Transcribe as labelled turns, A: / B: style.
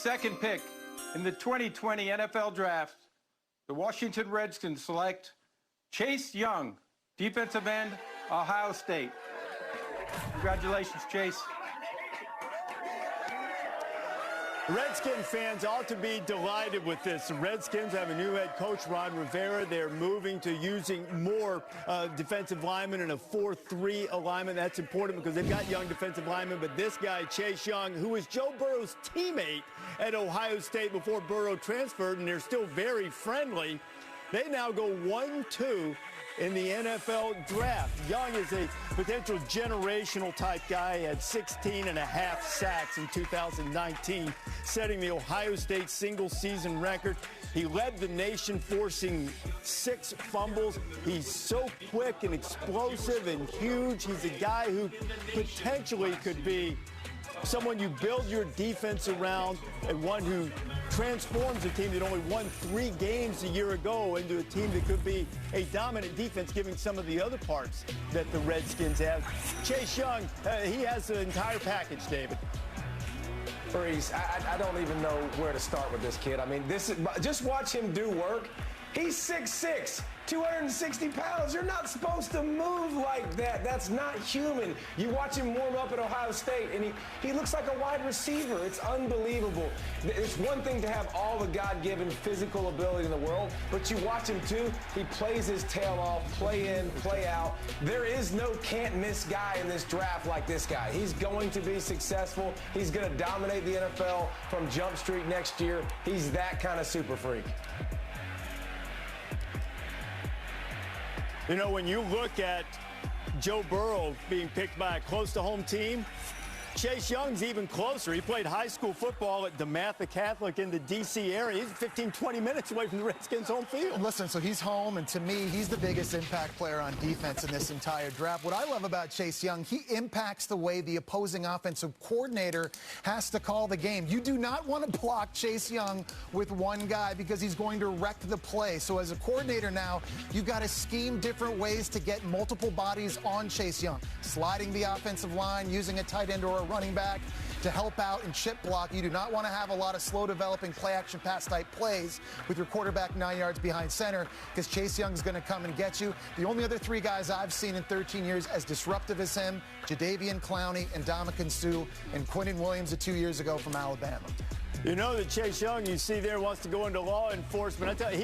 A: second pick in the 2020 NFL Draft, the Washington Redskins select Chase Young, defensive end, Ohio State. Congratulations, Chase.
B: Redskin fans ought to be delighted with this. The Redskins have a new head coach, Ron Rivera. They're moving to using more defensive linemen in a 4-3 alignment. That's important because they've got young defensive linemen. But this guy, Chase Young, who was Joe Burrow's teammate at Ohio State before Burrow transferred, and they're still very friendly, they now go 1-2 in the NFL draft. Young is a potential generational type guy. He had 16.5 sacks in 2019, setting the Ohio State single-season record. He led the nation, forcing 6 fumbles. He's so quick and explosive and huge. He's a guy who potentially could be someone you build your defense around, and one who transforms a team that only won 3 games a year ago into a team that could be a dominant defense, given some of the other parts that the Redskins have. Chase Young, he has the entire package, David.
C: Breeze, I don't even know where to start with this kid. I mean, just watch him do work. He's 6'6", 260 pounds. You're not supposed to move like that. That's not human. You watch him warm up at Ohio State, and he looks like a wide receiver. It's unbelievable. It's one thing to have all the God-given physical ability in the world, but you watch him, too. He plays his tail off, play in, play out. There is no can't-miss guy in this draft like this guy. He's going to be successful. He's going to dominate the NFL from Jump Street next year. He's that kind of super freak.
B: You know, when you look at Joe Burrow being picked by a close-to-home team, Chase Young's even closer. He played high school football at DeMatha Catholic in the D.C. area. He's 15, 20 minutes away from the Redskins' home field.
D: Listen, so he's home, and to me, he's the biggest impact player on defense in this entire draft. What I love about Chase Young, he impacts the way the opposing offensive coordinator has to call the game. You do not want to block Chase Young with one guy because he's going to wreck the play. So as a coordinator now, you've got to scheme different ways to get multiple bodies on Chase Young. Sliding the offensive line, using a tight end or a running back to help out and chip block. You do not want to have a lot of slow developing play action pass type plays with your quarterback 9 yards behind center, because Chase Young is going to come and get you. The only other 3 guys I've seen in 13 years as disruptive as him, Jadeveon Clowney and Ndamukong Suh, and Quinnen Williams 2 years ago from Alabama.
B: You know that Chase Young, you see there, wants to go into law enforcement. I tell you,